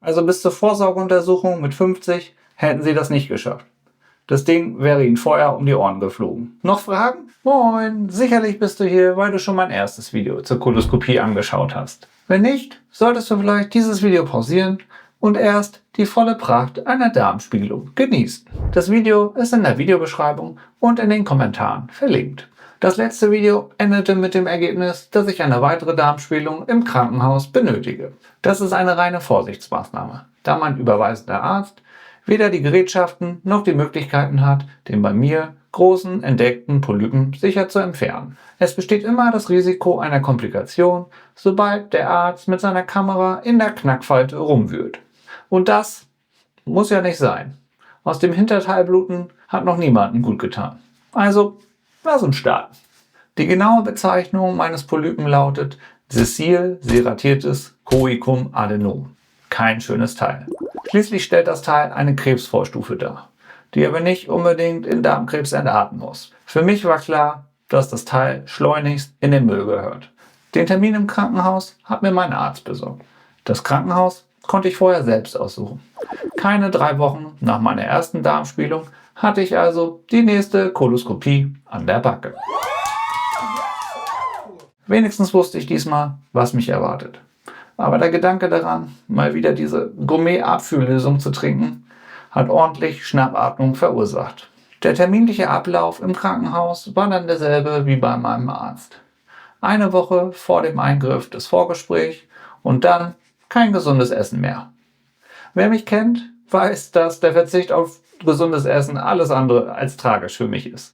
Also bis zur Vorsorgeuntersuchung mit 50 hätten sie das nicht geschafft. Das Ding wäre ihnen vorher um die Ohren geflogen. Noch Fragen? Moin, sicherlich bist du hier, weil du schon mein erstes Video zur Koloskopie angeschaut hast. Wenn nicht, solltest du vielleicht dieses Video pausieren und erst die volle Pracht einer Darmspiegelung genießen. Das Video ist in der Videobeschreibung und in den Kommentaren verlinkt. Das letzte Video endete mit dem Ergebnis, dass ich eine weitere Darmspiegelung im Krankenhaus benötige. Das ist eine reine Vorsichtsmaßnahme, da mein überweisender Arzt weder die Gerätschaften noch die Möglichkeiten hat, den bei mir großen entdeckten Polypen sicher zu entfernen. Es besteht immer das Risiko einer Komplikation, sobald der Arzt mit seiner Kamera in der Knackfalte rumwühlt. Und das muss ja nicht sein. Aus dem Hinterteil bluten hat noch niemandem gut getan. Also, lass uns starten. Die genaue Bezeichnung meines Polypen lautet Sessil-serratiertes Coicum-Adenom. Kein schönes Teil. Schließlich stellt das Teil eine Krebsvorstufe dar, die aber nicht unbedingt in Darmkrebs entarten muss. Für mich war klar, dass das Teil schleunigst in den Müll gehört. Den Termin im Krankenhaus hat mir mein Arzt besorgt. Das Krankenhaus konnte ich vorher selbst aussuchen. Keine 3 Wochen nach meiner ersten Darmspiegelung hatte ich also die nächste Koloskopie an der Backe. Wenigstens wusste ich diesmal, was mich erwartet. Aber der Gedanke daran, mal wieder diese Gourmet-Abfühllösung zu trinken, hat ordentlich Schnappatmung verursacht. Der terminliche Ablauf im Krankenhaus war dann derselbe wie bei meinem Arzt. Eine Woche vor dem Eingriff das Vorgespräch und dann kein gesundes Essen mehr. Wer mich kennt, weiß, dass der Verzicht auf gesundes Essen alles andere als tragisch für mich ist.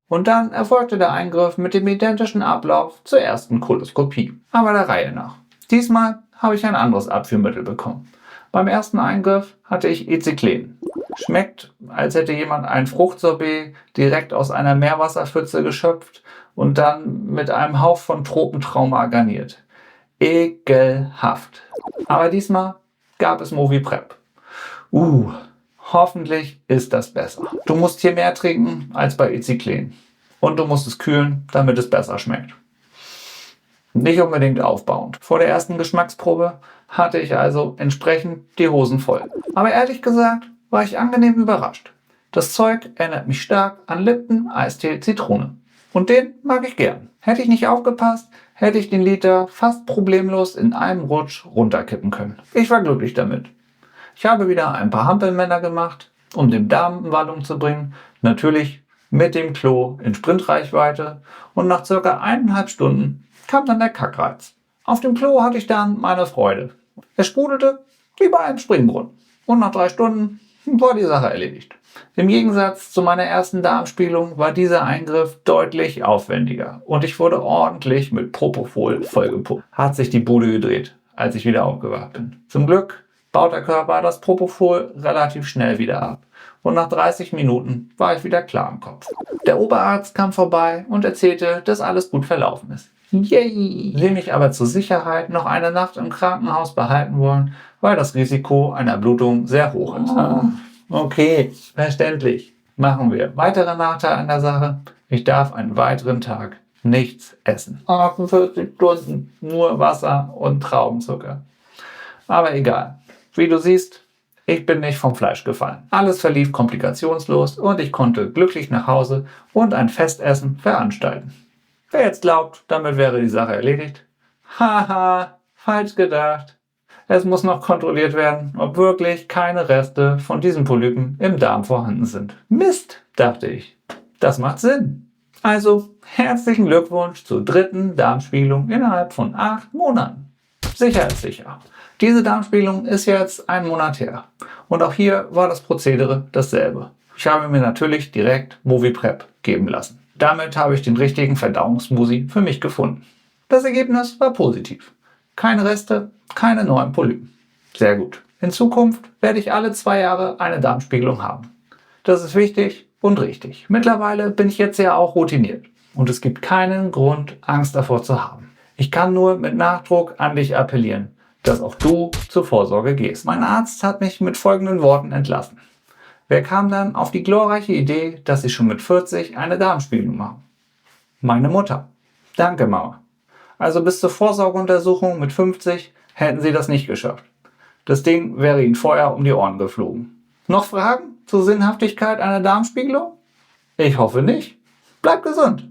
Und dann erfolgte der Eingriff mit dem identischen Ablauf zur ersten Koloskopie, aber der Reihe nach. Diesmal habe ich ein anderes Abführmittel bekommen. Beim ersten Eingriff hatte ich Eciclen. Schmeckt, als hätte jemand ein Fruchtsorbet direkt aus einer Meerwasserpfütze geschöpft und dann mit einem Hauch von Tropentrauma garniert. Ekelhaft. Aber diesmal gab es Moviprep. Hoffentlich ist das besser. Du musst hier mehr trinken als bei Eciclen. Und du musst es kühlen, damit es besser schmeckt. Nicht unbedingt aufbauend. Vor der ersten Geschmacksprobe hatte ich also entsprechend die Hosen voll. Aber ehrlich gesagt war ich angenehm überrascht. Das Zeug erinnert mich stark an Lipton Eistee Zitrone. Und den mag ich gern. Hätte ich nicht aufgepasst, hätte ich den Liter fast problemlos in einem Rutsch runterkippen können. Ich war glücklich damit. Ich habe wieder ein paar Hampelmänner gemacht, um den Darm in Wallung zu bringen. Natürlich mit dem Klo in Sprintreichweite. Und nach ca. 1,5 Stunden kam dann der Kackreiz. Auf dem Klo hatte ich dann meine Freude. Es sprudelte wie bei einem Springbrunnen. Und nach 3 Stunden war die Sache erledigt. Im Gegensatz zu meiner ersten Darmspiegelung war dieser Eingriff deutlich aufwendiger. Und ich wurde ordentlich mit Propofol vollgepumpt. Hat sich die Bude gedreht, als ich wieder aufgewacht bin. Zum Glück baut der Körper das Propofol relativ schnell wieder ab. Und nach 30 Minuten war ich wieder klar im Kopf. Der Oberarzt kam vorbei und erzählte, dass alles gut verlaufen ist. Yay! Sie mich aber zur Sicherheit noch eine Nacht im Krankenhaus behalten wollen, weil das Risiko einer Blutung sehr hoch ist. Okay, verständlich. Machen wir. Weiterer Nachteil an der Sache: Ich darf einen weiteren Tag nichts essen. 48 Stunden nur Wasser und Traubenzucker. Aber egal. Wie du siehst, ich bin nicht vom Fleisch gefallen. Alles verlief komplikationslos und ich konnte glücklich nach Hause und ein Festessen veranstalten. Wer jetzt glaubt, damit wäre die Sache erledigt? Haha, falsch gedacht. Es muss noch kontrolliert werden, ob wirklich keine Reste von diesen Polypen im Darm vorhanden sind. Mist, dachte ich. Das macht Sinn. Also, herzlichen Glückwunsch zur 3. Darmspiegelung innerhalb von 8 Monaten. Sicher ist sicher. Diese Darmspiegelung ist jetzt 1 Monat her. Und auch hier war das Prozedere dasselbe. Ich habe mir natürlich direkt Moviprep geben lassen. Damit habe ich den richtigen Verdauungssmoothie für mich gefunden. Das Ergebnis war positiv. Keine Reste, keine neuen Polypen. Sehr gut. In Zukunft werde ich alle 2 Jahre eine Darmspiegelung haben. Das ist wichtig und richtig. Mittlerweile bin ich jetzt ja auch routiniert. Und es gibt keinen Grund, Angst davor zu haben. Ich kann nur mit Nachdruck an dich appellieren, dass auch du zur Vorsorge gehst. Mein Arzt hat mich mit folgenden Worten entlassen. Wer kam dann auf die glorreiche Idee, dass sie schon mit 40 eine Darmspiegelung machen? Meine Mutter. Danke, Mama. Also bis zur Vorsorgeuntersuchung mit 50 hätten Sie das nicht geschafft. Das Ding wäre Ihnen vorher um die Ohren geflogen. Noch Fragen zur Sinnhaftigkeit einer Darmspiegelung? Ich hoffe nicht. Bleibt gesund!